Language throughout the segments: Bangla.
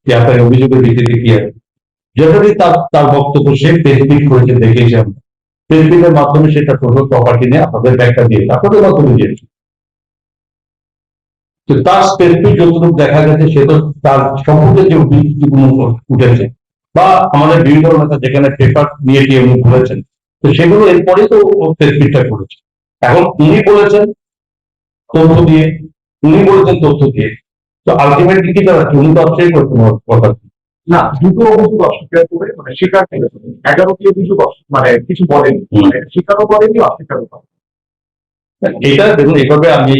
যে আপনার অভিযোগের ভিত্তিতে কি আছে, যথারীতি তার বক্তব্য সে প্রেসমিট করেছে দেখেছি আমরা, প্রেসমিটের মাধ্যমে সেটা টোটাল প্রপার্টি নিয়ে আপনাদের ব্যাখ্যা দিয়েছে, আপনাদের মাধ্যমে দিয়েছে। তো তার স্পেসিফিক যতটুকু দেখা গেছে সে তো তার সম্পর্কে যে অভিযোগগুলো উঠেছে বা আমাদের বিভিন্ন নেতা যেখানে পেপার নিয়ে দিয়ে উনি বলেছেন, তো সেগুলো এরপরে তো স্পেসিফিকটা করেছে। এখন উনি বলেছেন তথ্য দিয়ে, তো আলটিমেটলি কি দাঁড়াচ্ছে, উনি তো অস্বীকার করছেন কথা। না, দুটো অভিযোগ অস্বীকার করে মানে স্বীকার করেছে, 11টি অভিযোগ মানে কিছু বলেনি, মানে স্বীকারও করেনি অস্বীকারও করেনি। এটা দেখুন, এইভাবে আমি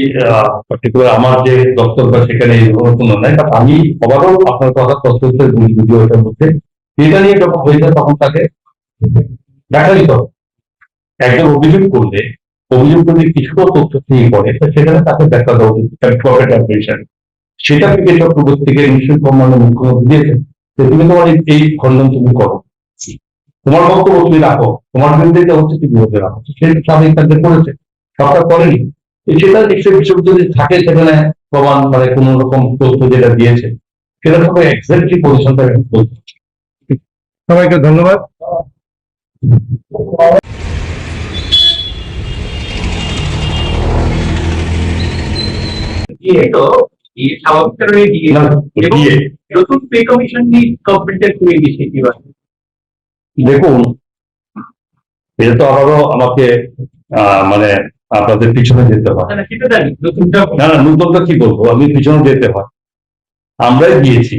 পার্টিকুলার আমার যে দপ্তর বা সেখানে এই ধরনের কোনো নাই, বাট আমি ওভারঅল আপনার কথা তথ্য বুঝি ওটার মধ্যে এটা নিয়ে যখন হয়ে যায় তখন তাকে দেখা দিতে হবে। একজন অভিযোগ করলে কিছুটা তথ্য থেকে করে সেখানে তাকে দেখা দেওয়া উচিত। সেটা থেকে চক্রবর্তী থেকে নিশ্চয়ই সম্মানের মুখ্যমন্ত্রী দিয়েছেন যে তুমি তোমার এই খণ্ডন তুমি করো, তোমার বক্তব্য তুমি রাখো, তোমার বিরুদ্ধে এটা হচ্ছে তুমি বলতে রাখো, সেটা স্বাভাবিক কাজে করেছে, সরকার করেনি। সেটা নিশ্চয়ই বিষয় যদি থাকে সেখানে প্রমাণ মানে কোন রকম তথ্য যেটা দিয়েছে সেটা সবাই এক্সাক্টলি পজিশনটা বলতে। সবাইকে ধন্যবাদ। স্বাভাবিক কারণে নতুন পে কমিশন গভর্নমেন্টের কোন ইনিশিয়েটিভ আছে? দেখুন, এটা তো আবারও আমাকে মানে আপনাদের পিছনে যেতে হয়। না না, নতুনটা কি বলবো, আমি পিছনে যেতে হয়। আমরাই দিয়েছি,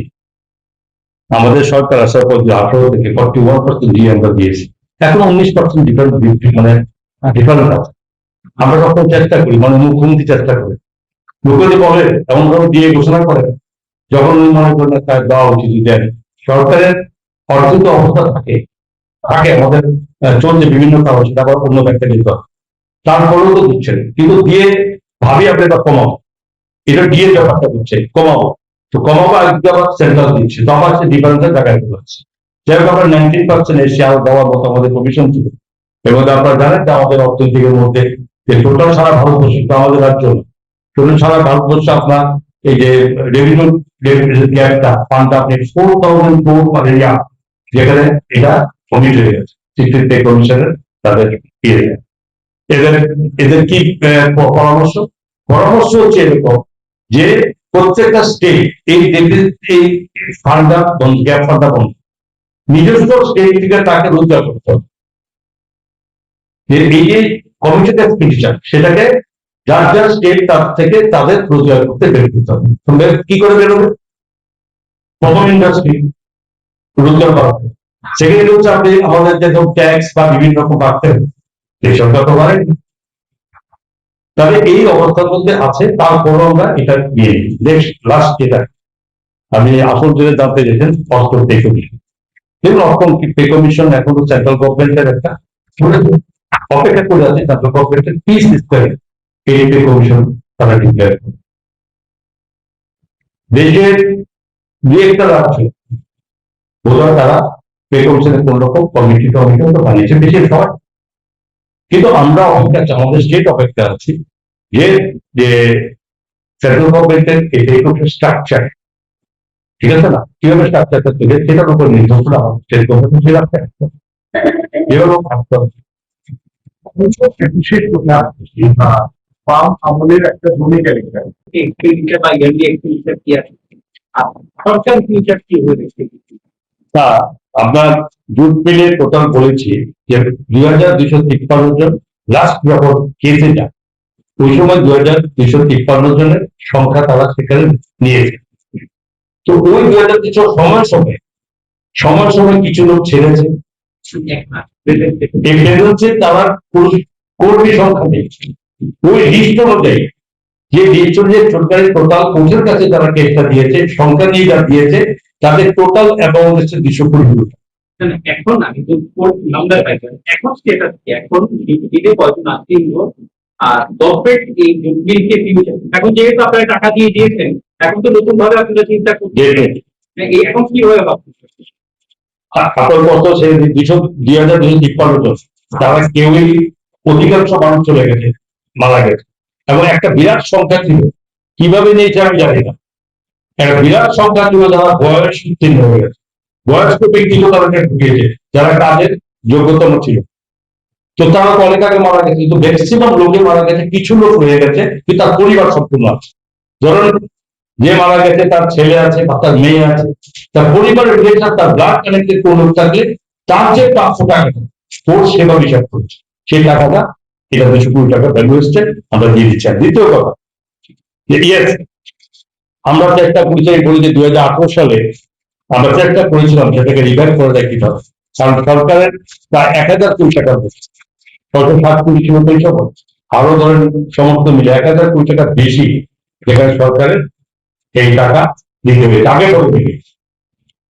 আমাদের সরকার আসার পর 18 থেকে 41% দিয়ে আমরা দিয়েছি, এখন 19% মানে ডিফারেন্স আছে। আমরা যখন চেষ্টা করি, মানে মুখ্যমন্ত্রী চেষ্টা করে, মুখ্যমন্ত্রী বলে এমন ভাবে দিয়ে ঘোষণা করে যখন উনি মনে করেন তার দেওয়া উচিত দেন। সরকারের অর্জিত অবস্থা থাকে আমাদের চলছে বিভিন্ন কারণ, সেটা আবার অন্য ব্যাখ্যা দিতে হয়, তারপরেও তো দিচ্ছেন, কিন্তু দিয়ে ভাবি আপনি এটা কমাবো, এটা দিয়ে ব্যাপারটা দিচ্ছে কমাবো, তো কমাবো আজকে আবার সেন্ট্রাল দিচ্ছে, তো আবার সে ডিফারেন্সের জায়গায় চলে যাচ্ছে। যাই হোক, আবার 19% শেয়ার দেওয়ার মতো আমাদের কমিশন ছিল, এবং আপনারা জানেন যে আমাদের অর্থনীতির মধ্যে যে টোটাল সারা ভারতবর্ষ, আমাদের রাজ্য টোটাল সারা ভারতবর্ষে আপনার এই যে রেভিনিউ গ্যাপটা ফান্ডটা আপনি 4,000 crore পার এরিয়া, যেখানে এটা কমিট হয়ে গেছে পে কমিশনের তাদের এদের কি পরামর্শ হচ্ছে এরকম যে প্রত্যেকটা স্টেট এই ফান্ডটা গ্যাপ ফান্ডটা বন্ধ, নিজস্ব স্টেট থেকে তাকে রোজগার করতে হবে। এই যে কমিশন এক্সপেন্ডিচার সেটাকে যার যার স্টেট তার থেকে তাদের রোজগার করতে বের করতে হবে। কি করে বেরোবে? প্রথম ইন্ডাস্ট্রি রোজগার বাড়াবে, সেকেন্ড হচ্ছে আপনি আমাদের যে ট্যাক্স বা বিভিন্ন রকম বাড়তে হবে, এই সরকার তো বাড়েনি। তাহলে এই অবস্থার মধ্যে আছে, তারপরও আমরা এটা নিয়ে নেক্সট লাস্ট যেটা আমি আসল জেনে জানতে চেয়েছেন অষ্টম পে কমিশন। দেখুন, অষ্টম পে কমিশন এখন তো সেন্ট্রাল গভর্নমেন্টের একটা অপেক্ষা করে আছে, সেন্ট্রাল গভর্নমেন্টের পিস ইস্তারে এই পে কমিশন তারা ডিক্লেয়ার করে। দেশের দুই একটা রাজ্য বোধহয় তারা পে কমিশনের কোন রকম কমিটি তো বানিয়েছে, দেশের সবাই, কিন্তু আমরা অপেক্ষা, আমাদের স্টেট অপেক্ষা আছি যে সেন্ট্রাল গভর্নমেন্টের এই পে কমিশন স্ট্রাকচার ঠিক আছে না, কিভাবে স্ট্রাকচারটা তৈরি সেটার উপর নির্ভর করে আমাদের স্টেট গভর্নমেন্ট সেটা এভাবে ভাবতে হবে। আমলের একটা জমি ক্যারেক্টার বা ইয়ারলি এক্সপেন্ডিচার কি আছে, সরকার ফিউচার কি হয়েছে তা আপনার জুট মিলে টোটাল বলেছি যে 2,253 জন লাস্ট যখন কেসে যায় ওই সময় 2,253 জনের সংখ্যা তারা সেখানে নিয়েছে। তো ওই 2,200 সময় সময় কিছু লোক ছেড়েছে, তারা কর্মী সংখ্যা দিয়েছে ওই লিস্ট অনুযায়ী, যে লিস্ট অনুযায়ী সরকারের টোটাল কোর্টের কাছে যারা কেসটা দিয়েছে সংখ্যা নিয়ে যা দিয়েছে তাদের টোটাল অ্যামাউন্ট হচ্ছে 220 কোটি। এখন আমি তো নাম্বার পাইলাম, এখন স্টেটাস কি, এখন দিতে কয়জন আছে আর গভর্নমেন্ট এই বিলকে এখন যেহেতু আপনারা টাকা দিয়ে দিয়েছেন, এখন তো নতুন ভাবে আপনারা চিন্তা করছেন এখন কি হয়ে ভাবছেন? আপাতত সেই 2,253 জন তারা কেউই, অধিকাংশ মানুষ চলে গেছে, মারা গেছে, এবং একটা বিরাট সংখ্যা ছিল কিভাবে নিয়েছে আমি জানি না, একটা বিরাট সংখ্যা ছিল যারা বয়স উত্তীর্ণ হয়ে গেছে, বয়স্ক ব্যক্তিকে তাদেরকে ঢুকিয়েছে যারা কাজের যোগ্যতম ছিল। তো তারা তো অনেক আগে মারা গেছে, কিন্তু ম্যাক্সিমাম লোকে মারা গেছে, কিছু লোক রয়ে গেছে কিন্তু তার পরিবার সম্পূর্ণ আছে। ধরেন যে মারা গেছে তার ছেলে আছে বা তার মেয়ে আছে, তার পরিবারের রিলেশন, তার ব্লাড কানেক্টেড কোন লোক থাকলে তার যে প্রাপ্য টাকা ওর সেবা বিচার করছে, সেই টাকাটা এটা 220 টাকা ভ্যালু এসছে, আমরা দিয়ে দিচ্ছি। আর দ্বিতীয় কথা, ইয়েস আমরা চেষ্টা করেছি, আমি বলি যে 2018 সালে আমরা চেষ্টা করেছিলাম সেটাকে রিভাইভ করে যায় কিভাবে, কারণ সরকারের প্রায় 1000 কোটি টাকা হচ্ছে, সরকার 7 কোটি ছিল সেই সময়, আরো ধরেন সমস্ত মিলে 1000 কোটি টাকা বেশি যেখানে সরকারের এই টাকা দিতে হয়েছে আগে পরে দিকে।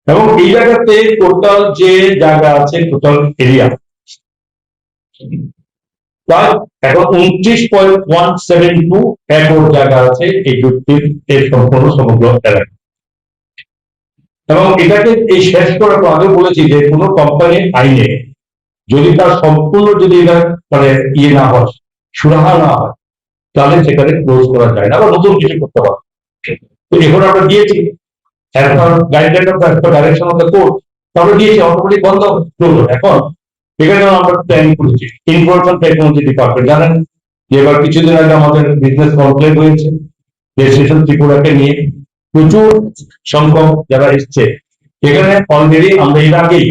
এবং এই জায়গাতে টোটাল যে জায়গা আছে, টোটাল এরিয়া প্রায় এখন 29.172 একর জায়গা আছে এই চুক্তির এর সম্পূর্ণ সমগ্র এলাকা। এবং এটাকে এই শেষ করার পর আগে বলেছি যে কোনো কোম্পানি আইনে যদি তার সম্পূর্ণ যদি এটা মানে ইয়ে না হয়, সুরাহা না হয়, তাহলে সেখানে ক্লোজ করা যায় না, আবার নতুন কিছু করতে হবে। তো এখন আমরা দিয়েছি এখন guideline of the direction of the court, আমরা দিয়েছি অটোমেটিক বন্ধ ক্লোজ। এখন এখানে আমরা প্ল্যান করেছি ইনফরমেশন টেকনোলজি ডিপার্টমেন্ট, জানেন যে এবার কিছুদিন আগে আমাদের বিজনেস কমপ্লেন হয়েছে রেজিস্ট্রেশন ত্রিপুরাকে নিয়ে, প্রচুর সংখ্যক যারা এসছে এখানে অলরেডি আমরা এর আগেই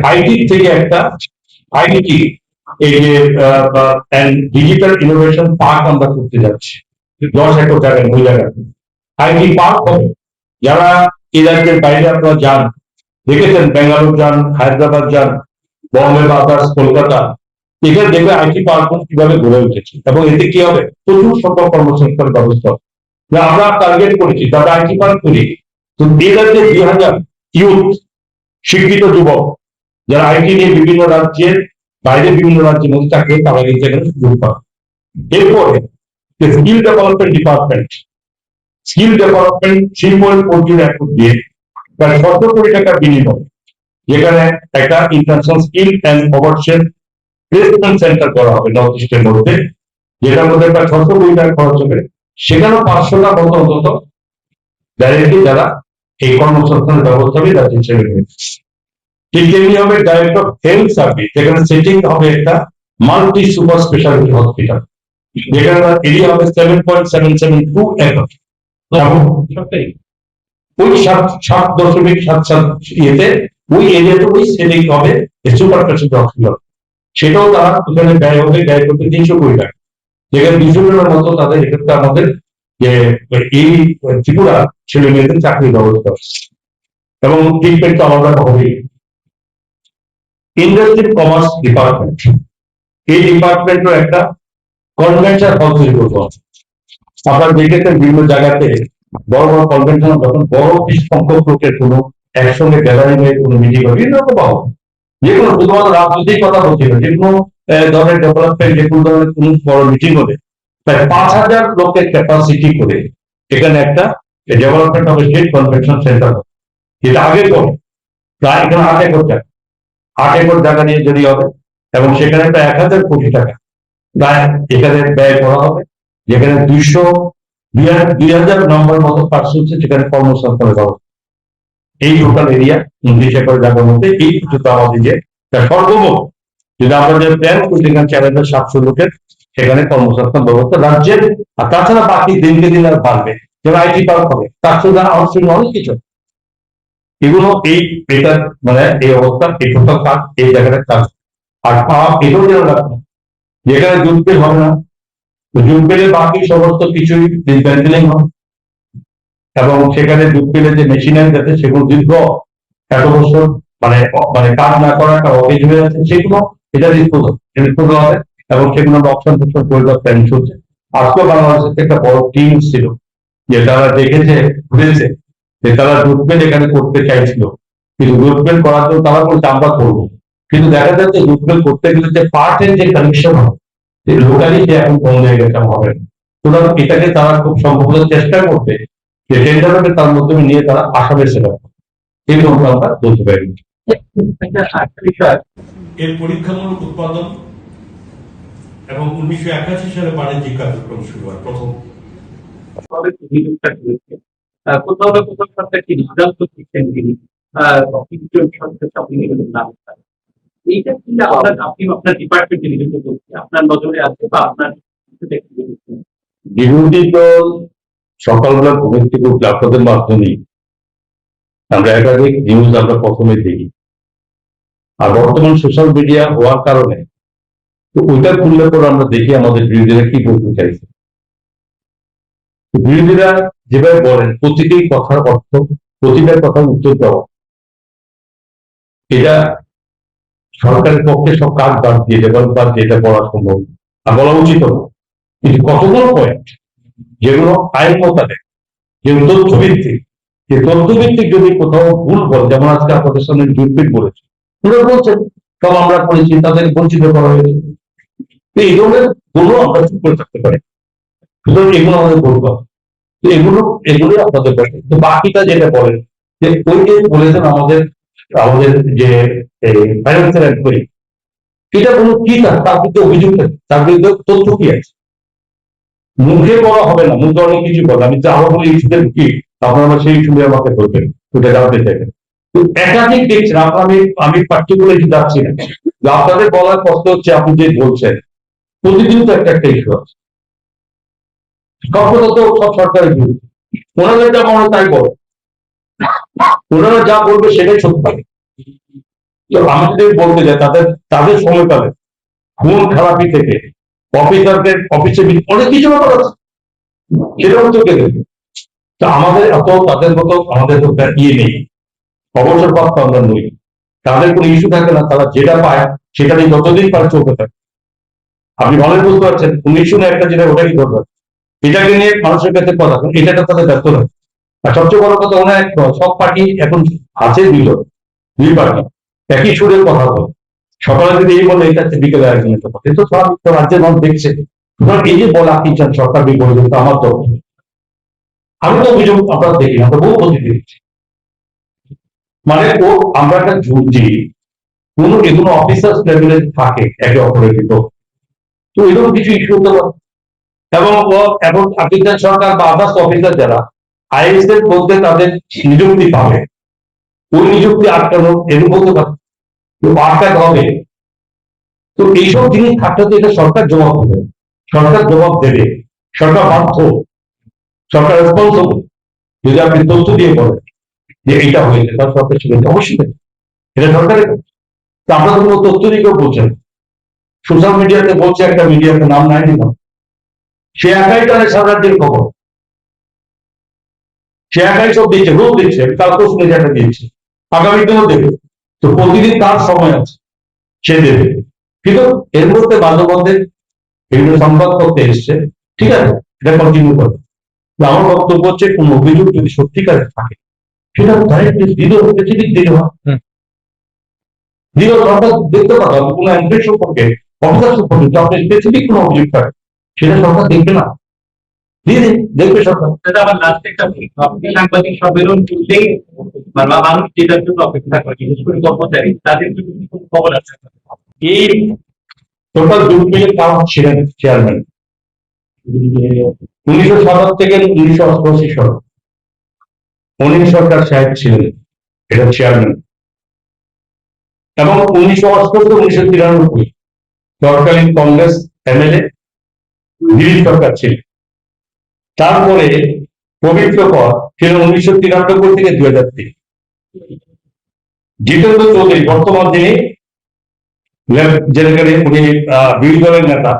আইটি থেকে একটা আইটি এই যে ডিজিটাল ইনোভেশন পার্ক আমরা করতে যাচ্ছি 10 একর জায়গায়, ওই জায়গায় আইটি পার্ক হবে। যারা এই রাজ্যের বাইরে আপনারা যান, দেখেছেন ব্যাঙ্গালোর যান, হায়দ্রাবাদ যান, বম্বে বা আদার্স কলকাতা, এখানে দেখবে আইটি পার্ক কিভাবে গড়ে উঠেছে, এবং এতে কি হবে প্রচুর সংখ্যক কর্মসংস্থানের ব্যবস্থা হবে। আমরা টার্গেট করেছি তারা আইটি পার্ক করি, তো এই রাজ্যে 2000 ইউথ শিক্ষিত যুবক যারা আইটি নিয়ে বিভিন্ন রাজ্যের বাইরে বিভিন্ন রাজ্যের মধ্যে চাকরি, তারা কিন্তু এখানে সুযোগ পাবে। এরপরে skill development department, skill development 3.40 acre দিয়ে প্রায় 17 কোটি টাকার বিনিময়, যেখানে একটা international skill and overseer placement centre করা হবে নর্থ ইস্টের মধ্যে, যেটার মধ্যে প্রায় 600 কোটি টাকা খরচ হবে। সেখানেও 500টা মতো অন্তত ডাইরেক্টলি যারা এই কর্মসংস্থানের ব্যবস্থা হবে রাজ্যের ছেলে মেয়ে। ঠিক তেমনি হবে ডাইরেক্টর অফ হেলথ সার্ভিস, যেখানে সেটিং হবে একটা মাল্টি সুপার স্পেশালিটি হসপিটাল, যেখানে এরিয়া হবে 7.772 একর। ওই 7.77 ইয়েতে ওই এরিয়াতে ওই সেটিং হবে সুপার স্পেশালিটি হসপিটাল, সেটাও তারা ওখানে ব্যয় হবে, ব্যয় করতে 300 কোটি টাকা, যেখানে 200 জনের মতো তাদের এক্ষেত্রে আমাদের যে এই ত্রিপুরা ছেলে মেয়েদের চাকরি ব্যবস্থা এবং ট্রিটমেন্ট তো আলাদা হবেই। ইন্ডাস্ট্রি কমার্স ডিপার্টমেন্ট, এই ডিপার্টমেন্টের একটা কনভেনশন হল তৈরি করবো। আপনারা দেখেছেন বিভিন্ন জায়গাতে বড় বড় কনভেনশন যখন বড় সংখ্যক লোকের কোনো একসঙ্গে গ্যাদারিং হয়ে কোনো মিটিং হবে, বিভিন্ন রকম পাবো, যে কোনো শুধুমাত্র রাজনৈতিক কথা বলছি না, যে কোনো ধরনের ডেভেলপমেন্ট, যে কোনো ধরনের কোনো বড় মিটিং হলে প্রায় 5000 লোকের ক্যাপাসিটি করে এখানে একটা development of state convention centre হবে, যেটা আগে করে প্রায় এখানে 8 একর জায়গা, 8 একর জায়গা নিয়ে যদি হবে, এবং সেখানে প্রায় 1000 কোটি টাকা প্রায় এখানে ব্যয় করা হবে, যেখানে 2000 নম্বর মতো পার্সেন্ট সেখানে কর্মসংস্থানের ব্যবস্থা। এই টোটাল এরিয়া 29 একর জায়গার মধ্যে এই কিছুটা আমাদের যে সর্বমোট যদি আমরা যে প্ল্যান করি সেখানে 4700 লোকের সেখানে কর্মসংস্থান ব্যবস্থা রাজ্যের, আর তাছাড়া বাকি দিনকে দিন আর বাড়বে, যেমন আইটি পার্ক হবে, তার সঙ্গে আউটসোর্সিং অনেক কিছু, এগুলো এই এটা মানে এই অবস্থা, এই টোটাল কাজ এই জায়গাটা কাজ। আর এটাও যেন রাখবেন যেখানে জুট মিল হবে না, জুট মিলের বাকি সমস্ত কিছুই ডিসম্যান্টলিং হবে, এবং সেখানে জুট মিলের যে মেশিনারি আছে সেগুলো দীর্ঘ 1 বছর মানে মানে কাজ না করা একটা অকেজ হয়ে আছে, সেগুলো এটা ডিসপোজ হবে, এবং সেগুলো অপশন পরিবার প্ল্যান চলছে। আজকেও বাংলাদেশের একটা বড় টিম ছিল যে তারা দেখেছে ঘুরেছে যে তারা জুট মিল এখানে করতে চাইছিল, কিন্তু জুট মিল করার জন্য তারা বলছে আমরা করবো, কিন্তু দেখা যাচ্ছে জুট মিল করতে গেলে যে পার্টের যে কানেকশন হবে লোকালি সে এখন বন্ধ হয়ে গেছে, হবে না। সুতরাং এটাকে তারা খুব সম্ভবত চেষ্টা করবে যে টেন্ডারকে তার মাধ্যমে নিয়ে তারা আসামের সেবা এগুলো আমরা বলতে পারি। এর পরীক্ষামূলক উৎপাদন এবং 1981 সালে বাণিজ্যিক কার্যক্রম শুরু হয় প্রথম। কোথাও না কোথাও সরকার কি সিদ্ধান্ত দিচ্ছেন তিনি কিছু সরকার শপিং এর নাম এইটা কি আপনি আপনার ডিপার্টমেন্টে নিযুক্ত করছেন, আপনার নজরে আছে বা আপনার বিরোধী দল সকালবেলা ঘুমের থেকে উঠলে আপনাদের মাধ্যমেই আমরা একাধিক নিউজ আমরা প্রথমে দেখি, আর বর্তমান সোশ্যাল মিডিয়া হওয়ার কারণে তো ওইটা খুললে পরে আমরা দেখি আমাদের বিরোধীরা কি বলতে চাইছে। বিরোধীরা যেভাবে বলেন প্রতিটি কথার অর্থ, প্রতিটা কথার উত্তর দেওয়া, এটা সরকারের পক্ষে সব কাজ বাদ দিয়ে ডেভেলপ বাদ দিয়ে এটা বলা সম্ভব আর বলা উচিত না। কিন্তু কতগুলো পয়েন্ট যেগুলো আইন মোতাবেক, যেগুলো তথ্যভিত্তিক, যে তথ্যভিত্তিক যদি কোথাও ভুল বলে, যেমন আজকে আপনাদের সামনে জুটপিট বলেছে, ওরা বলছেন সব আমরা করেছি, তাদের বঞ্চিত করা হয়েছে, এই ধরনের গুলো আমরা চুপ করে থাকতে পারি। সুতরাং এগুলো আমাদের বলতে হবে, এগুলোই আপনাদের বলে। তো বাকিটা যেটা বলেন যে ওই যে বলেছেন আমাদের আমাদের যে ফাইন্যান্সিয়াল এনকোয়ারি, এটা কোনো কি তার বিরুদ্ধে অভিযোগ আছে, তার বিরুদ্ধে তথ্য কি আছে, মুখে বলা হবে না, মুখে অনেক কিছু বলে। আমি তো আরো বলি ইস্যুতে ঢুকি, আপনারা সেই ইস্যু নিয়ে আমাকে বলবেন, ওটা জানতে চাইবেন। তো একাধিক দেখছেন আমি পার্টিকুলারলি যাচ্ছি না, আপনাদের বলার কষ্ট হচ্ছে আপনি যে বলছেন প্রতিদিন তো একটা একটা ইস্যু আছে। সব কথা তো সব সরকারের বিরুদ্ধে, ওনাদের যা মনে তাই বলে, ওনারা যা বলবে সেটাই সত্য। তো আমি যদি বলতে যাই তাদের সময়কালে খুন খারাপি থেকে অফিসারদের অফিসে অনেক কিছু ব্যাপার আছে, সেটাও তো কে দেখবে। তা আমাদের এত তাদের মতো আমাদের তো ইয়ে নেই, অবসরপ্রাপ্ত আমরা নই, তাদের কোনো ইস্যু থাকে না, তারা যেটা পায় সেটা নিয়ে যতদিন পারে চলতে থাকে। আপনি ভালোই বুঝতে পারছেন, কোনো ইস্যু না একটা যেটা ওটাই দরকার, এটাকে নিয়ে মানুষের কাছে কথা, এটা তাদের ব্যস্ত নয়। আর সবচেয়ে বড় কথা, ওনার সব পার্টি এখন আছে দুই পার্টি একই সুরের কথা বলে, সকালে যদি এই বলে এটা হচ্ছে বিকেলে একজনের কথা, কিন্তু স্বাভাবিক, রাজ্যের মানুষ দেখছে। সুতরাং এই যে বলা কি চান সরকার বিপরীত, আমার তো আমি তো অভিযোগ আপনারা দেখি, আমরা বহু প্রতিক্রিয়া দিচ্ছি, মানে ও আমরা একটা ঝুঁকি এগুলো অফিসার্স লেভেলে থাকে একে অপরের ভিতর, তো এরকম কিছু ইস্যু হতে পারে। এবং পাকিস্তান সরকার বা আদার্স অফিসার যারা আইএস এর বলতে তাদের নিযুক্তি পাবে, ওই নিযুক্তি আটকানো এরকম বলতে পারে, আটকাতে হবে। তো এইসব জিনিস থাকলে তো এটা সরকার জবাব দেবে, সরকার জবাব দেবে, সরকার বাধ্য, সরকার রেসপন্সিবল। যদি আপনি তথ্য দিয়ে বলেন যে এটা হয়েছে, তার সরকার সেটা অবশ্যই দেবে, এটা সরকারের। তো আপনারা কোনো তথ্য দিয়ে কেউ বলছেন, সোশ্যাল মিডিয়াতে বলছে একটা মিডিয়াতে নাম নাই দিলাম, সে একাই জানে সারা রাজ্যের খবর, সে একাই সব দিচ্ছে, রোজ দিচ্ছে, কালকেও শুনে যেটা দিচ্ছে, আগামী দিনও দেবে। তো প্রতিদিন তার সময় আছে, সে দেবে। কিন্তু এর মধ্যে মাঝে মধ্যে বিভিন্ন সংবাদপত্রে এসছে, ঠিক আছে, এটা কন্টিনিউ করে। আমার বক্তব্য হচ্ছে কোন অভিযোগ যদি সত্যিকারের থাকে সেটা ডাইরেক্টলি স্পেসিফিক দিতে হয়, দিলেও সরকার দেখতে পাবে কোনো এনক্রিট সম্পর্কে, অফিসার সম্পর্কে আপনি স্পেসিফিক কোনো অভিযোগ থাকে সেটা সরকার দেখবে না, দিয়ে দিন, দেখবে সরকার। সেটা আমার লাস্ট একটা সাংবাদিক সম্মেলন করলেই মানুষ যেটার জন্য অপেক্ষা করে, বিশেষ করে কর্মচারী, তাদের জন্য কি কোনো খবর আছে? এই টোটাল জুটমিলের কারণ ছিলেন চেয়ারম্যান 1907 থেকে 1988 সাল, অনিল সরকার সাহেব ছিলেন এটা চেয়ারম্যান। এবং 1988 থেকে 1993 তৎকালীন কংগ্রেস এমএলএ দিলীপ সরকার ছিলেন। তারপরে পবিত্র কর ছিল 1993 থেকে 2003। জিতেন্দ্র চৌধুরী বর্তমান যিনি জেনারেল উনি বিরোধী দলের নেতা,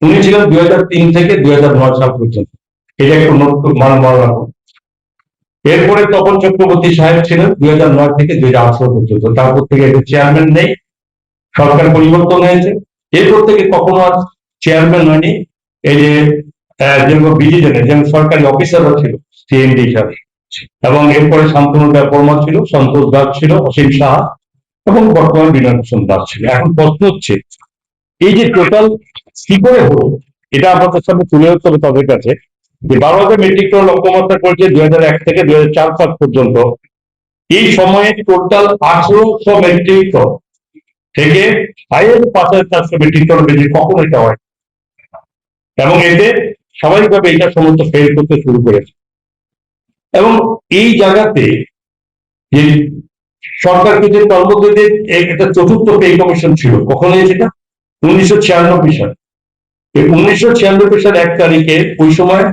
উনি ছিলেন 2003 থেকে 2009 সাল পর্যন্ত, এটা একটু মনে রাখুন। এরপরে তপন চক্রবর্তী সাহেব ছিলেন 2009 থেকে 2018 পর্যন্ত, তারপর থেকে এটা চেয়ারম্যান নেই, সরকার পরিবর্তন হয়েছে। এরপর থেকে কখনো আর চেয়ারম্যান হয়নি। এই যে যেমন বিজিজনের যেমন সরকারি অফিসাররা ছিল সিএমডি হিসাবে, এবং এরপরে শান্তনু বর্মা ছিল, সন্তোষ দাস ছিল, অসীম সাহা, এবং বর্তমানে বিনয় ভূষণ দাস ছিল। এখন প্রশ্ন হচ্ছে এই যে টোটাল কি করে হলো, এটা আমাদের সামনে তুলে ধরতে হবে তাদের কাছে, যে 12,000 মেট্রিক টন লক্ষ্যমাত্রা করেছে 2001 থেকে 2004-5 পর্যন্ত। এই সময়ে টোটাল 1800 মেট্রিক টন থেকে 5,400 মেট্রিক টন বেশি কখনো এটা হয়, এবং এতে স্বাভাবিকভাবে এটা সমস্ত ফেল করতে শুরু করেছে। এবং এই জায়গাতে যে সরকার কিছু কর্মকর্তাদের একটা চতুর্থ পে কমিশন ছিল, কখন হয়েছিল? 1996 সালে। এই 1996 সাল 1 তারিখে ওই সময়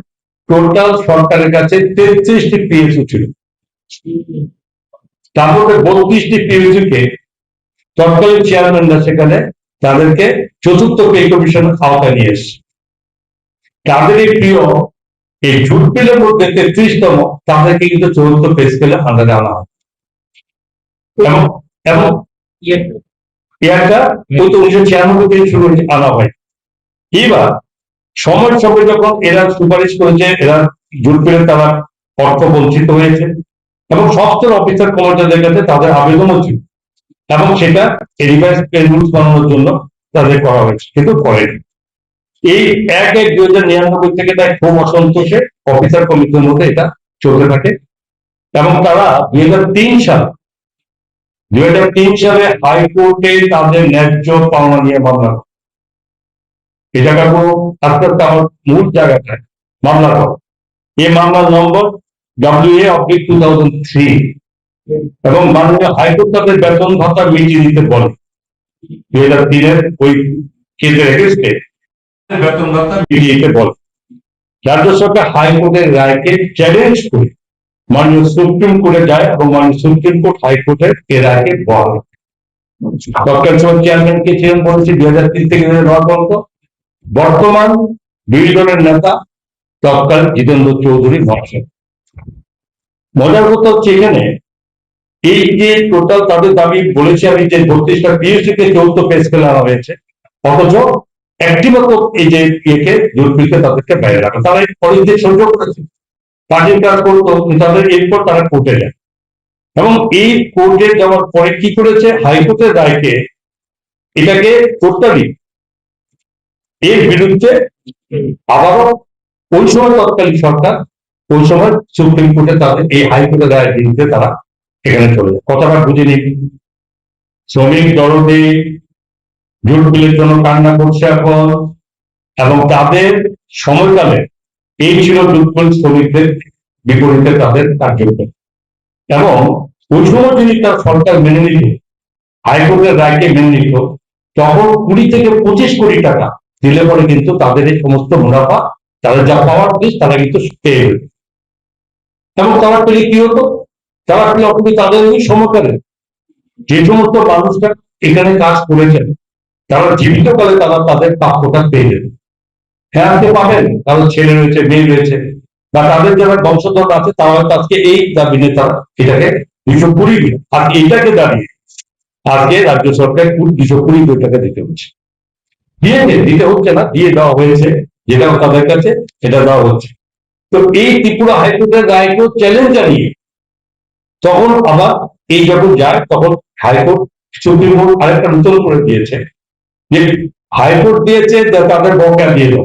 টোটাল সরকারের কাছে 33টি পিএসইউ ছিল। তার মধ্যে 32টি পিএসইউ কে তৎকালীন চেয়ারম্যানরা সেখানে তাদেরকে চতুর্থ পে কমিশন আওতায় নিয়ে এসছে। তাদের এই প্রিয় এই জুট বিলের মধ্যে 33তম তাদেরকে কিন্তু চতুর্থ পে স্কেলে আন্ডারে আনা হয়। এবং এবং এটা ওই তো 1996 থেকে শুরু আনা হয়। এবার সময় যখন এরা সুপারিশ করেছে, এরা জুট বিলে তারা অর্থ বঞ্চিত হয়েছে এবং সফটওয়্যার অফিসার কমান্ডারদের কাছে তাদের আবেদনও ছিল এবং সেটা রিভাইজ রুলস বানানোর জন্য তাদের করা হয়েছে, কিন্তু করেনি। এই 1/1/2099 থেকে তাই খুব অসন্তোষে অফিসার কমিটির মধ্যে এটা চলতে থাকে এবং তারা 2003 সালে হাইকোর্টে তাদের ন্যায্য পাওনা নিয়ে মামলা করে। এই জায়গাগুলো আস্তে আস্তে আমার মূল জায়গাটায় মামলা করে। এই মামলার নম্বর WA/2003 এবং মাননীয় হাইকোর্ট তাদের বেতন ভাতা মিটিয়ে দিতে বলে। 2003 ওই কেসের এগেইনস্টে বেতন ভাতা মিটিয়ে দিতে বলে। রাজ্য সরকার হাইকোর্টের রায়কে চ্যালেঞ্জ করে মাননীয় সুপ্রিম কোর্টে যায় এবং মাননীয় সুপ্রিম কোর্ট হাইকোর্টের এই রায়কে বলে। তৎকালীন সময় চেয়ারম্যান কে ছিলেন বলেছি 2003 থেকে 2009 পর্যন্ত বর্তমান বিরোধী দলের নেতা তৎকালীন জিতেন্দ্র চৌধুরী মহাশয়। মজার কথা হচ্ছে এখানে এই যে টোটাল তাদের দাবি বলেছি আমি যে 32টা পিএসইউ কে চতুর্থ পে স্কেলে আনা হয়েছে, অথচ একটি মতো এই যে ইয়েকে দুর্বৃত্তে তাদেরকে বাইরে রাখা, তারা এই পরিস্থিতি সহ্য করেছে, পার্টির কাজ করতো, তাদের এরপর তারা কোর্টে যায় এবং এই কোর্টে যাওয়ার পরে কি করেছে, হাইকোর্টের রায়কে এটাকে টোটালি এর বিরুদ্ধে আবারও ওই সময় তৎকালীন সরকার ওই সময় সুপ্রিম কোর্টে তাদের এই হাইকোর্টের রায়ের বিরুদ্ধে তারা এখানে চলে যায়। কথাটা বুঝে নিন, শ্রমিক দরদে জুট বিলের জন্য কান্না করছে এখন এবং তাদের সময়কালে এই ছিল জুট মিল শ্রমিকদের বিপরীতে তাদের কার্যক্রম এবং ওই সময় যদি তার সরকার মেনে নিত, হাইকোর্টের রায়কে মেনে নিত, তখন 20 থেকে 25 কোটি টাকা দিলে পরে কিন্তু তাদের এই সমস্ত মুনাফা তাদের যা পাওয়ার দিস তারা কিন্তু পেয়ে যেত এবং তারা পেলে কি হতো, তারা পেলে অথবা তাদের ওই সময়কালে যে সমস্ত মানুষরা এখানে কাজ করেছেন তারা জীবিত কালে তারা তাদের প্রাপ্যটা পেয়ে যেত। হ্যাঁ আজকে পাবেন, কারণ ছেলে রয়েছে, মেয়ে রয়েছে, বা তাদের যারা বংশধর আছে তারা হয়তো আজকে এই দাবি নিয়ে তারা এটাকে 220 দিন, আর এইটাকে দাঁড়িয়ে আজকে রাজ্য সরকার 220 কোটি টাকা দিতে হচ্ছে। দিতে হচ্ছে না, দিয়ে দেওয়া হয়েছে, যেটা তাদের কাছে এটা দেওয়া হচ্ছে। তো এই ত্রিপুরা হাইকোর্টের রায়কেও চ্যালেঞ্জ জানিয়ে তখন আবার এই যখন যায় তখন হাইকোর্ট সুপ্রিম কোর্ট আরেকটা নতুন করে দিয়েছে যে হাইকোর্ট দিয়েছে তাদের বকেয়া দিয়ে দাও,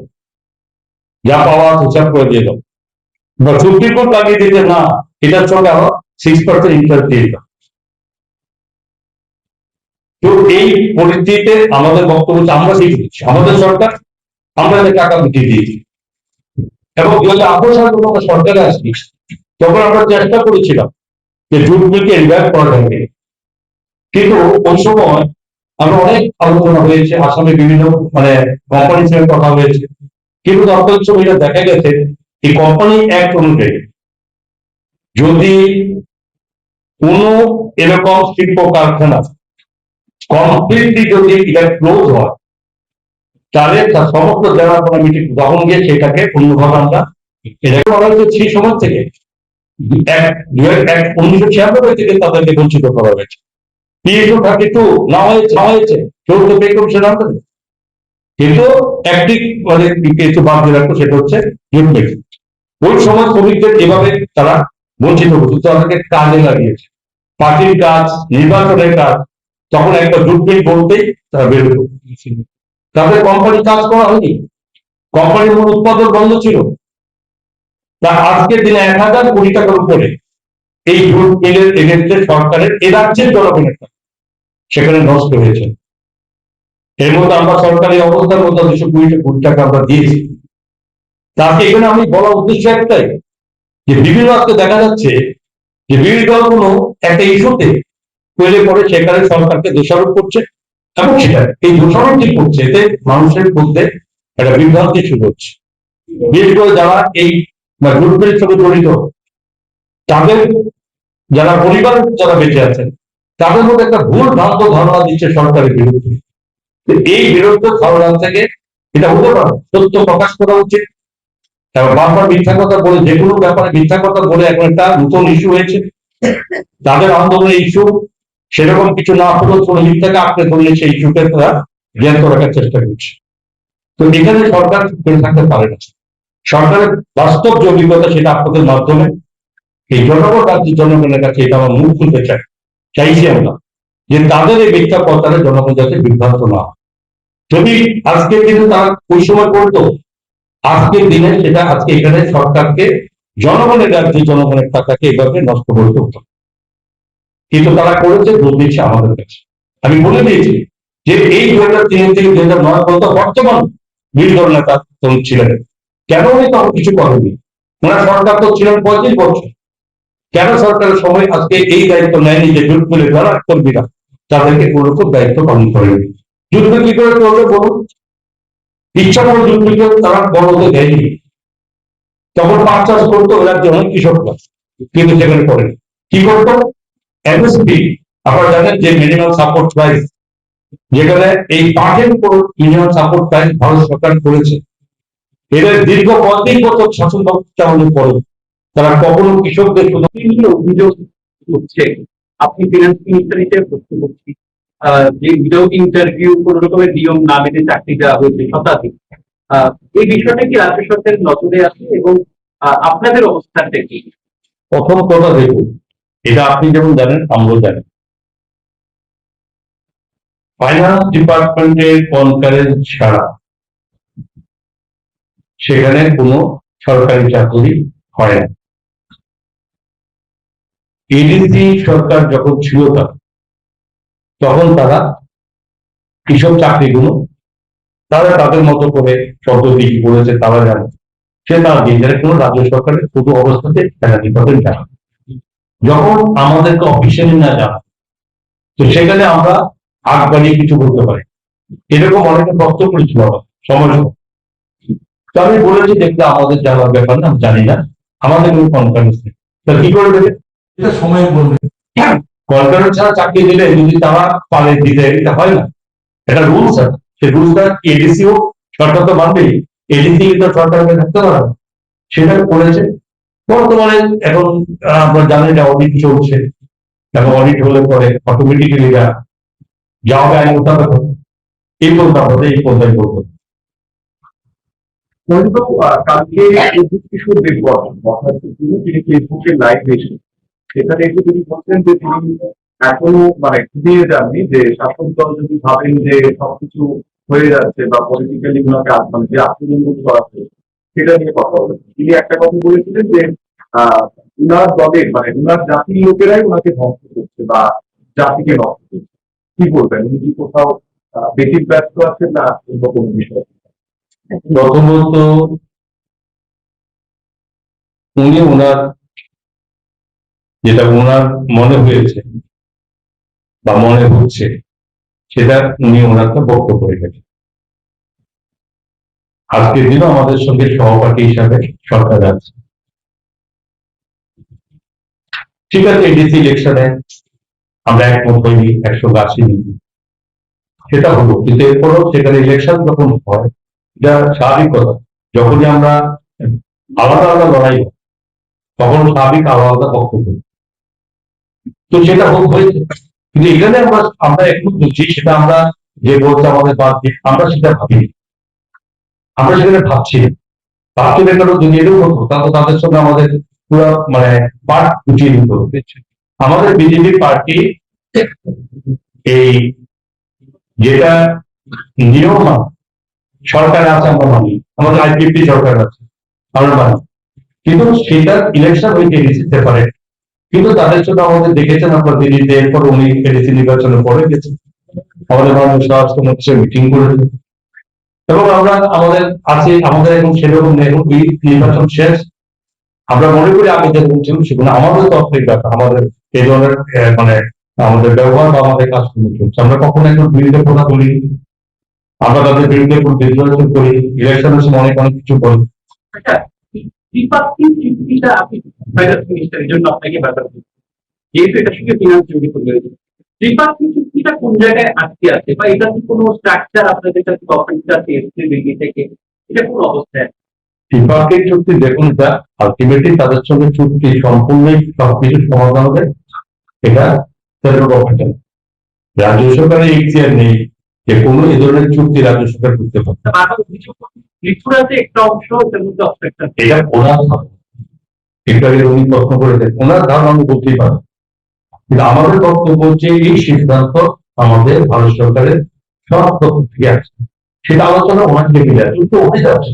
যা পাওয়া হিসাব করে দিয়ে দাও, বা সুপ্রিম কোর্ট লাগিয়ে দিয়েছে না এটার সঙ্গে আরো 6% ইন্টারেস্ট দিয়ে দাও। তো এই পরিস্থিতিতে আমাদের বক্তব্য হচ্ছে আমরা সেই দিচ্ছি, আমাদের সরকার আমরা যে টাকা মিটিয়ে দিয়েছি এবং 2008 সালে যখন আমরা সরকারে আসি তখন আমরা চেষ্টা করেছিলাম যে জুট মিলকে রিভাইভ করা যাবে, কিন্তু ওই সময় আমরা অনেক আলোচনা হয়েছে, আসামে বিভিন্ন কোম্পানির সঙ্গে কথা হয়েছে, কিন্তু তৎকালীন সময় এটা দেখা গেছে এই কোম্পানি অ্যাক্ট অনুযায়ী যদি কোনো এরকম শিল্প কারখানা কমপ্লিটলি যদি এটা ক্লোজ হয় তাহলে তার সমস্ত যারা মিটিং তখন গিয়ে সেটাকে অন্যভাবে আমরা এটাকে বলা হয়েছে সেই সময় থেকে 1996 থেকে তাদেরকে বঞ্চিত করা হয়েছে। PSO 32 না হয়েছে চৌদ্দ পে কমিশন আন্ডারে, কিন্তু একটি কিছু বাদ দিয়ে রাখতো, সেটা হচ্ছে জুট মিল। ওই সময় শ্রমিকদের এভাবে তারা বঞ্চিত করছে, তাদেরকে কাজে লাগিয়েছে, পার্টির কাজ, নির্বাচনের কাজ, তখন একটা জুট মিল বলতেই তারা বেরোত, তাদের কোম্পানি কাজ করা হয়নি, কোম্পানির মূল উৎপাদন বন্ধ ছিল। তা আজকের দিনে 1000 কোটি টাকার উপরে এই জুট মিলের এগেন্সে সরকারের এ রাজ্যের জনগণের টাকা সেখানে নষ্ট হয়েছে। এর মধ্যে আমরা সরকারি অবস্থার মধ্যে 220 কোটি টাকা আমরা দিয়েছি। তাকে এখানে আমি বলার উদ্দেশ্য একটাই যে বিভিন্ন আজকে দেখা যাচ্ছে যে বিরোধী দলগুলো একটা ইস্যুতে তৈরি করে সেখানে সরকারকে দোষারোপ করছে, এবং সেটা এই দোষারোপ যে করছে এতে মানুষের মধ্যে একটা বিভ্রান্তি শুরু হচ্ছে। বিশেষ করে যারা এই জুটমিলের সঙ্গে জড়িত, তাদের যারা পরিবার যারা বেঁচে আছেন, তাদের মধ্যে একটা ভুল ভ্রান্ত ধারণা দিচ্ছে সরকারের বিরুদ্ধে। তো এই বিরুদ্ধে ধারণা থেকে এটা হতে পারে সত্য প্রকাশ করা উচিত, এবং বারবার মিথ্যা কথা বলে, যে কোনো ব্যাপারে মিথ্যা কথা বলে এখন একটা নতুন ইস্যু হয়েছে। তাদের আন্দোলনের ইস্যু সেরকম কিছু না হলেও কোনো মিথ্যাকে আঁকড়ে ধরলে সেই ইস্যুকে তারা জ্ঞাত রাখার চেষ্টা করছে। তো এখানে সরকার চুপ করে থাকতে পারে না। সরকারের বাস্তব যে অভিজ্ঞতা সেটা আপনাদের মাধ্যমে এই জনগণ রাজ্যের জনগণের কাছে এটা আমার মুখ খুলতে চাইছি আমরা, যে তাদের এই মিথ্যা প্রচারে জনগণ যাতে বিভ্রান্ত না হয়। যদি আজকের দিনে তারা ওই সময় করতো, আজকের দিনে সেটা আজকে এখানে সরকারকে জনগণের রাজ্যে জনগণের টাকাকে এভাবে নষ্ট করতে হতো, কিন্তু তারা করেছে দোষ দিচ্ছে আমাদের কাছে। আমি বলে দিয়েছি যে এই 2003 থেকে 2009 পর্যন্ত বর্তমান বিরোধী দল নেতা ছিলেন, কেন উনি তখন কিছু করেননি? ওনার সরকার তো ছিলেন 35 বছর, কেন সরকারের সময় আজকে এই দায়িত্ব নেয়নি যে জুট মিলে যারা কর্মীরা তাদেরকে কোনোরকম দায়িত্ব পালন করেনি? যুদ্ধ কি করে করবে বলুন? ইচ্ছা করে জুট মিলকে তারা বড় হতে দেয়নি। তখন পাট চাষ করতো রাজ্যে অনেক কৃষকরা, কিন্তু সেখানে করেনি। কি করতো? এমএসপি, আপনারা জানেন যে মিনিমাম সাপোর্ট প্রাইস, যেখানে এই পাটের উপর মিনিমাম সাপোর্ট প্রাইস ভারত সরকার করেছে। এদের দীর্ঘ 35 বছর শাসন ব্যবস্থা চালানোর পরে তারা কখনো কৃষকদের বিভিন্ন অভিযোগ হচ্ছে, আপনি ফিনান্স মিনিস্টার হিসেবে প্রশ্ন করছি, যে উইদাউট ইন্টারভিউ কোন রকমের নিয়ম না মেনে চাকরি দেওয়া হয়েছে শতাধিক, এই বিষয়টা কি রাজ্য সরকারের নজরে আছে এবং আপনাদের অবস্থানটা কি? প্রথম কথা দেখুন, এটা আপনি যেমন জানেন আমরাও জানি, ফাইন্যান্স ডিপার্টমেন্টের কনকারেন্স ছাড়া সেখানে কোনো সরকারি চাকরি হয় না। এডিসি সরকার যখন ছিল তখন তারা কৃষক চাকরিগুলো তারা তাদের মতো করে পদ্ধতি করেছে, তারা জানে সে তার দিনের কোনো রাজ্য সরকারের কোনো অবস্থাতে ডিপার্টমেন্ট জানা। যখন আমাদেরকে অফিসিয়ালি না জানা, তো সেখানে আমরা আগ বাড়িয়ে কিছু বলতে পারি, এরকম অনেকে প্রশ্ন করেছিল আমার সময়। তো আমি বলেছি দেখতে আমাদের জানার ব্যাপার না, আমি জানি না, আমাদের কোনো কনফারেন্স নেই। তা কি করে দেবে? এটা সময় বলবে। কনফারেন্স ছাড়া চাকরি দিলে যদি তারা পারে দিতে, এটা হয় না, এটা রুলস আছে। সেই রুলসটা এডিসিও সরকার তো মানবেই, এডিসি তো সরকারকে থাকতে পারে, সেটা করেছে। বর্তমানে এখন আপনারা জানেন এটা অডিট চলছে, এখন অডিট হলে পরে অটোমেটিক্যালি যা হবে আইন মোতাবেক হবে। এই বলতে আমাদের এই পর্যায়ে বলতে হবে। কালকে কিশোর দেববর্মা অর্থাৎ তিনি ফেসবুকে লাইভ এসে সেখানে একটু তিনি বলছেন যে তিনি এখনো দিয়ে যাননি, যে শাসক দল যদি ভাবেন যে সবকিছু হয়ে যাচ্ছে বা পলিটিক্যালি ওনাকে যে আত্মনির্ভর করা হচ্ছে সেটা নিয়ে কথা বলেন। তিনি একটা কথা বলেছিলেন যে উনার দলের উনার জাতির লোকেরাই ওনাকে ধ্বংস করছে বা জাতিকে নষ্ট করছে। কি বলবেন, উনি কি কোথাও বেশি ব্যস্ত আছেন না অন্য কোনো বিষয়? প্রথমত উনি ওনার যেটা ওনার মনে হয়েছে বা মনে হচ্ছে সেটা উনি ওনার বক্তব্য রেখেছেন। আজকের দিনও আমাদের সঙ্গে সহপাঠী হিসাবে সরকার আছে, ঠিক আছে। এডিসি ইলেকশনে আমরা একমত হইনি, 180 নীতি, সেটা হলো, কিন্তু এরপরও সেখানে ইলেকশন যখন হয়, এটা স্বাভাবিক কথা। যখনই আমরা আলাদা আলাদা লড়াই হয় তখন স্বাভাবিক আলাদা বক্তব্য, তো সেটা হয়েছে। কিন্তু এখানে আমরা একমত বলছি, সেটা আমরা যে বলছে আমাদের বাদ দিয়ে আমরা সেটা ভাবিনি, আমরা সেখানে ভাবছি না। ভাবতে দেখানো যদি এরকম হতো তাহলে তাদের সঙ্গে আমাদের পুরো পার্ট গুছিয়ে দিতে হবে। আমাদের বিজেপি পার্টি এই যেটা নিয়ম সরকার আছে আমরা মানি, আমাদের আইপিপি সরকার আছে আমরা মানি, কিন্তু সেটা ইলেকশন হয়েছে এডিসি সেপারেট। কিন্তু তাদের জন্য আমাদের দেখেছেন আপনার দিল্লিতে, এরপর উনি এডিসি নির্বাচনের পরে গেছেন, আমাদের মাননীয় স্বরাষ্ট্রমন্ত্রী মিটিং করেছেন, এবং আমরা আমাদের আছে, আমাদের এখন সেরকম নেই, ওই নির্বাচন শেষ, আমরা মনে করি আগে যে বলছিলাম সেগুলো আমাদের তরফের ব্যাপার, আমাদের এই ধরনের মানে আমাদের ব্যবহার বা আমাদের কাজগুলো চলছে। আমরা কখনো একটু বিরুদ্ধে কথা বলি, আমরা তাদের বিরুদ্ধে কোনো বিদ্রোহ করি, ইলেকশনের সময় অনেক অনেক কিছু করি। আচ্ছা, দ্বিপাক্ষিক চুক্তিটা আপনি ফাইন্যান্স মিনিস্টারের জন্য আপনাকে ব্যাপার যেহেতু এটার সঙ্গে ফিনান্স জড়িত রয়েছে, দ্বিপাক্ষিক চুক্তিটা কোন জায়গায় আটকে আছে বা এটা কি কোনো স্ট্রাকচার আপনাদের কাছে গভর্নমেন্ট কাছে এসছে দিল্লি থেকে, এটা কোন অবস্থায় আছে? দ্বিপাক্ষিক চুক্তি দেখুন, এটা আলটিমেটলি তাদের সঙ্গে চুক্তি সম্পূর্ণই সবকিছু সমাধান হবে, এটা সেন্ট্রাল গভর্নমেন্টের। রাজ্য সরকারের এখতিয়ার নেই যে কোনো এই ধরনের চুক্তি রাজ্য সরকার করতে পারে। বারবার অভিযোগ ত্রিপুরাতে একটা অংশ এর মধ্যে অবস্ট্রাকশন, এটা ওনার ধারণা, একটু আগে উনি প্রশ্ন করেছেন, ওনার ধারণা আমি বলতেই পারি, কিন্তু আমাদের বক্তব্য হচ্ছে এই সিদ্ধান্ত আমাদের ভারত সরকারের সব পক্ষ থেকে আসছে, সেটা আলোচনা ওনার থেকে যায়, কিন্তু হয়ে যাচ্ছে।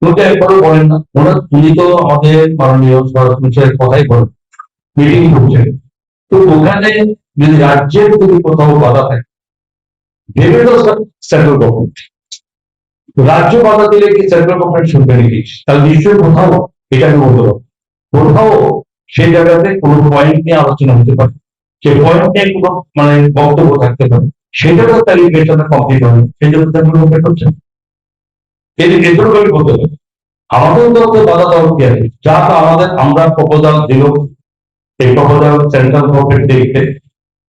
কিন্তু একবারও বলেন না, ওনার উনি তো আমাদের মাননীয় স্বরাষ্ট্রমন্ত্রীর কথাই বলেন, মিটিং করছেন, তো ওখানে যদি রাজ্যের যদি কোথাও বাধা থাকে দেবে তো সেন্ট্রাল গভর্নমেন্ট, রাজ্য বাধা দিলে কি সেন্ট্রাল গভর্নমেন্ট শুনবে নাকি? তাহলে নিশ্চয়ই কোথাও, এটা আমি বলতে পারবো, কোথাও সেই জায়গাতে কোনো পয়েন্ট নিয়ে আলোচনা হতে পারে, সে পয়েন্ট নিয়ে কোনো মানে বক্তব্য থাকতে পারে, সেটা তো তার ইনভেশনটা কমপ্লিট হবে, সেই জন্য সেন্ট্রাল গভর্নমেন্ট হচ্ছে এগুলো করে বলতে হবে। আমাদের তো বাধা দেওয়ার কি আছে? যা তো আমাদের আমরা প্রপোজাল দিল, এই প্রপোজাল সেন্ট্রাল গভর্নমেন্ট দেখতে,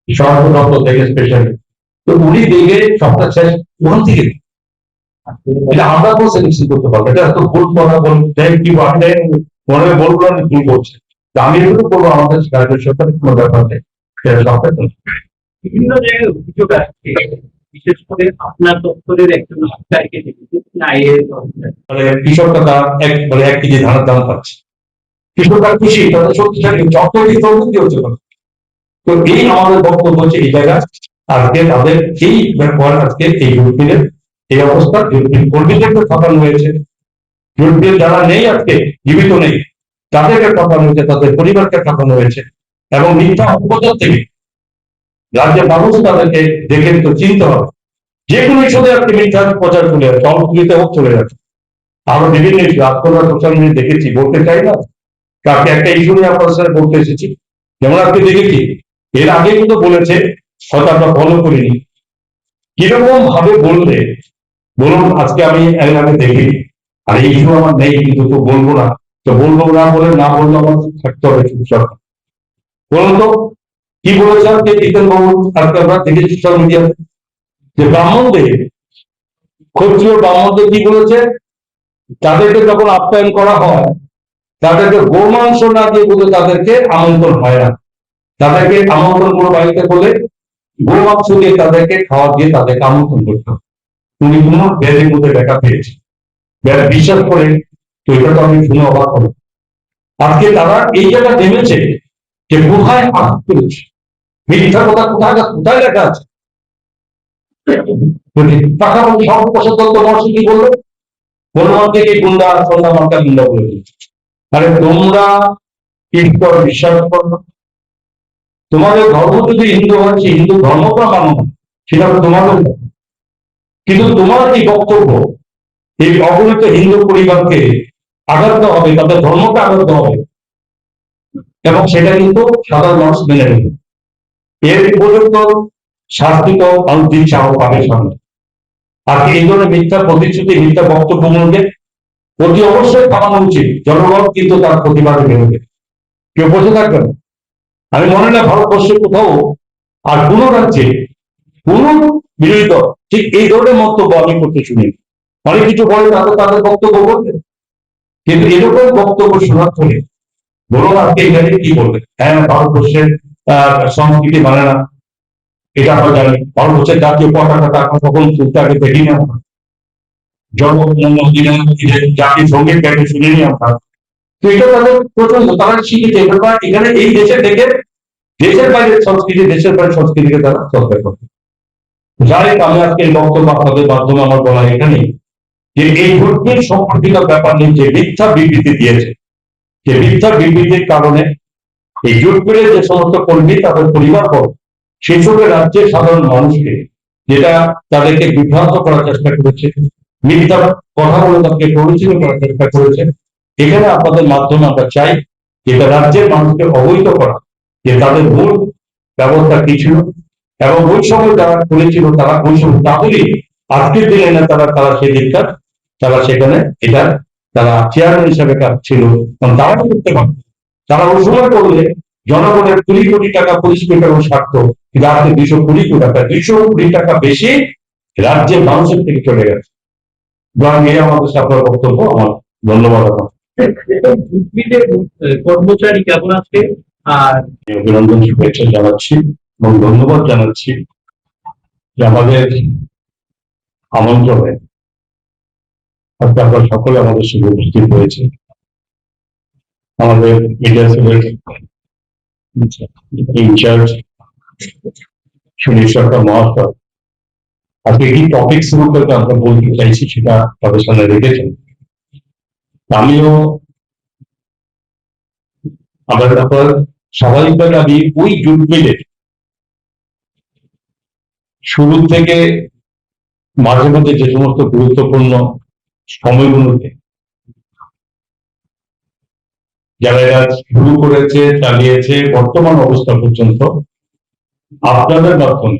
স্বরাষ্ট্র দপ্তর থেকে স্পেশালি, তো উনি দেখে সবটা শেষ ওখান থেকে, এটা আমরা কোনো সিলেকশন করতে পারবো, এটা তো ভুল কথা বলতে কি বলতে মনে হয় বলবো আমি ভুল করছে, আমি এগুলো করবো আমাদের রাজ্য সরকারের কোনো ব্যাপার নেই, সেটা সরকার বিভিন্ন জায়গায় অভিযোগ আসছে, বিশেষ করে আপনার দপ্তরের একজন আধিকারিককে দেখেছি, আইএএস অফিসার, মানে কৃষকরা তারা এক কেজি ধানের দাম পাচ্ছে, কৃষকরা খুশি, তাদের শক্তিশালী অর্থনৈতিক প্রবৃদ্ধি হচ্ছে না। তো এই আমাদের বক্তব্য হচ্ছে এই জায়গায় আজকে তাদের এই ব্যাপার, আজকে এই জুটমিলের এই অবস্থা, জুটমিল কর্মীদেরকে ঠকানো হয়েছে, জুটমিল যারা নেই আজকে জীবিত নেই তাদেরকে ঠকানো হয়েছে, তাদের পরিবারকে ঠকানো হয়েছে, এবং মিথ্যা অপপ্রচার থেকে রাজ্যের মানুষ তাদেরকে দেখে তো চিনতে হবে, যে কোনো ইস্যুতে আজকে মিথ্যা প্রচার চলে যাচ্ছে, অল্পতে হোক চলে যাচ্ছে, আরো বিভিন্ন ইস্যু আজকে আমরা সোশ্যাল মিডিয়া দেখেছি, বলতে চাই না, কাকে একটা ইস্যু নিয়ে আপনার সাথে বলতে এসেছি, যেমন আজকে দেখেছি, এর আগে কিন্তু বলেছে, হয়তো আমরা ফলো করিনি, কিরকম ভাবে বললে বলুন, আজকে আমি এর আগে দেখিনি, আর এই ইস্যু আমার নেই কিন্তু তো বলবো না, তো বলবো না বলে না বললে আমার থাকতে হবে চুপচাপ। বলুন তো কি বলেছে আজকে জিতেন বাবু, আজকে আমরা দেখেছি সোশ্যাল মিডিয়াতে, যে ব্রাহ্মণদের, ক্ষত্রিয় ব্রাহ্মণদের কি বলেছে, তাদেরকে যখন আপ্যায়ন করা হয় তাদেরকে গোমাংস না দিয়ে বলে তাদেরকে আমন্ত্রণ হয় না, তাদেরকে আমন্ত্রণ কোনো বাড়িতে বলে গোমাংস দিয়ে তাদেরকে খাওয়া দিয়ে তাদেরকে আমন্ত্রণ করতে হবে। উনি কোনো ব্যাধের মধ্যে দেখা পেয়েছে, বিশ্বাস করেন, তো এটা তো আমি শুনে অবাক হব। আজকে তারা এই জায়গা নেমেছে যে কোথায় আঘাত করেছে, মিথ্যা কথা কোথায় কোথায় লেখা আছে, পাশাপাশি সর্বপ্রসাদ দত্ত মহর্ষি কি বললো, হনুমান থেকে গুন্ডা সন্ধ্যা মার্কা গুন্ডা বলে দিচ্ছে। আরে তোমরা ঈশ্বর বিশ্বাস করো, তোমাদের ধর্ম যদি হিন্দু হয়, সেই হিন্দু ধর্মটা মানো না, সেটা তোমাদের, কিন্তু তোমার এই বক্তব্য এই অগণিত হিন্দু পরিবারকে আঘাত দেওয়া হবে, তাদের ধর্মকে আঘাত দেওয়া হবে, এবং সেটা কিন্তু সাধারণ মানুষ মেনে নেবে, এর উপযুক্ত শাস্তি তো মানুষ দিচ্ছে আমার পাবের সামনে। আর এই ধরনের মিথ্যা প্রতিশ্রুতি, মিথ্যা বক্তব্যগুলোকে অতি অবশ্যই থামানো উচিত, জনগণ কিন্তু তার প্রতিবাদে বেরোবে, কেউ বসে থাকবে না। আমি মনে না ভারতবর্ষে কোথাও আর কোন রাজ্যে কোন বিরোধী দল ঠিক এই ধরনের মন্তব্য আমি করতে শুনি, অনেক কিছু বলে তাদের বক্তব্য বলবে, কিন্তু এরকম বক্তব্য শোনার ফলে বলুন আজকে এখানে কি বলবে, হ্যাঁ ভারতবর্ষের সংস্কৃতি মানে না, এটা আমরা জানি, ভারতবর্ষের জাতীয় পতাকাটা এখন কখন তুলতে আগে দেখিনি আমরা, জাতির সঙ্গীত গাইতে শুনিনি আমরা, তো এটা তাদের প্রচন্ড, তারা শিখেছে, এখানে এই দেশে থেকে দেশের বাইরের সংস্কৃতি, দেশের বাইরের সংস্কৃতিকে তারা চর্চা করে। যাই আমি আজকে এই বক্তব্য আপনাদের মাধ্যমে আমার বলা এখানে, যে এই ভোটের সম্পর্কিত ব্যাপার নিয়ে যে মিথ্যা বিবৃতি দিয়েছে, যে মিথ্যা বিবৃতির কারণে এই জোটপুরের যে সমস্ত কর্মী তাদের পরিবারবর্গ, সেসব রাজ্যের সাধারণ মানুষকে যেটা তাদেরকে বিভ্রান্ত করার চেষ্টা করেছে, মিথ্যা কথা বলে তাদেরকে প্ররোচিত করার চেষ্টা করেছে, এখানে আপনাদের মাধ্যমে আমরা চাই যেটা রাজ্যের মানুষকে অবহিত করা যে তাদের মূল ব্যবস্থা কি ছিল এবং ওই সময় যারা করেছিল তারা ওই সময় তাহলে আজকের দিনে না তারা সেই দিকটা তারা সেখানে এটা তারা চেয়ারম্যান হিসাবে কাজ ছিল কারণ তারা করতে পারত তারা ওই সময় করলে জনগণের 20 কোটি টাকা পরিষ্কার এবং স্বার্থ কিন্তু আজকে 220 কোটি টাকা বেশি রাজ্যের মানুষের থেকে চলে গেছে এই আমাদের আপনার বক্তব্য আমার ধন্যবাদ জুটমিলের কর্মচারী কেমন আছে আর অভিনন্দন শুভেচ্ছা জানাচ্ছি এবং ধন্যবাদ জানাচ্ছি যে আমাদের আমন্ত্রণে আজকে আপনারা সকলে আমাদের সঙ্গে উপস্থিত হয়েছে আমাদের মিডিয়া সেলের ইনচার্জ সুনীল সরকার মহাশয় আজকে কি টপিক শুরু করতে আমরা বলতে চাইছি সেটা তাদের সামনে রেখেছেন আমিও আপনার স্বাভাবিকভাবে আমি ওই জুট মিলের শুরু থেকে মাঝে মধ্যে যে সমস্ত গুরুত্বপূর্ণ সময়গুলোতে যারা এরা শুরু করেছে চালিয়েছে বর্তমান অবস্থা পর্যন্ত আপনাদের মাধ্যমে